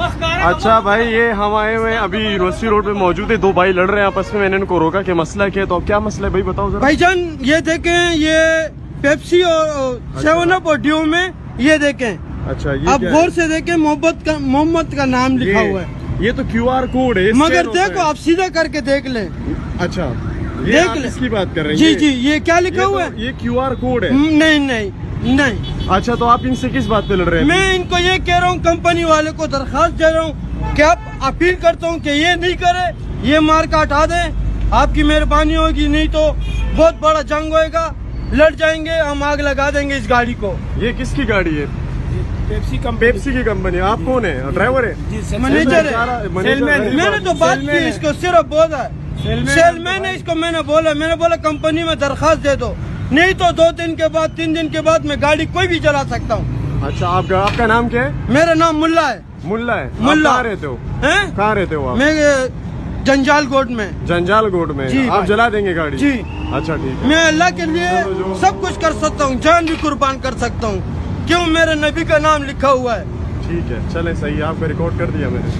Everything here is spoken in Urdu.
اچھا بھائی یہ ہم آئے ہوئے ابھی یونیورسٹی روڈ پہ موجود ہے, دو بھائی لڑ رہے ہیں آپس میں, میں نے ان کو روکا کہ مسئلہ کیا ہے, تو اب کیا مسئلہ ہے بھائی بتاؤ ذرا. بھائی جان یہ دیکھیں, یہ پیپسی اور 7 اور ڈیو میں یہ دیکھیں, اچھا آپ غور سے دیکھیں, محمد کا نام لکھا ہوا ہے, یہ تو کیو آر کوڈ ہے, مگر دیکھو آپ سیدھا کر کے دیکھ لیں. اچھا دیکھ لیں, اس کی بات کر رہے ہیں. جی جی یہ کیا لکھا ہوا ہے, یہ کیو آر کوڈ ہے. نہیں. اچھا تو آپ ان سے کس بات پہ لڑ رہے ہیں؟ میں ان کو یہ کہہ رہا ہوں, کمپنی والے کو درخواست دے رہا ہوں کہ آپ اپیل کرتا ہوں کہ یہ نہیں کرے, یہ مارکا ہٹا دیں, آپ کی مہربانی ہوگی, نہیں تو بہت بڑا جنگ ہوئے گا, لڑ جائیں گے, ہم آگ لگا دیں گے اس گاڑی کو. یہ کس کی گاڑی ہے؟ پیپسی کی کمپنی. آپ کون ہے, ڈرائیور ہے؟ مینیجر ہے. میں نے تو بات کی, اس کو صرف بولا سیل مین ہے, اس کو میں نے بولا کمپنی میں درخواست دے دو, نہیں تو 2 دن کے بعد 3 دن کے بعد میں گاڑی کوئی بھی چلا سکتا ہوں. اچھا آپ کا نام کیا ہے؟ میرا نام ملا ہے. ملا ہے. ملا. کہاں رہتے ہو؟ کہاں رہتے ہو آپ؟ میں جنجال گوٹ میں. جنجال گوٹ میں. آپ جلا دیں گے گاڑی؟ جی. اچھا ٹھیک ہے. میں اللہ کے لیے سب کچھ کر سکتا ہوں, جان بھی قربان کر سکتا ہوں, کیوں میرے نبی کا نام لکھا ہوا ہے. ٹھیک ہے چلیں صحیح ہے, آپ کا ریکارڈ کر دیا میں نے.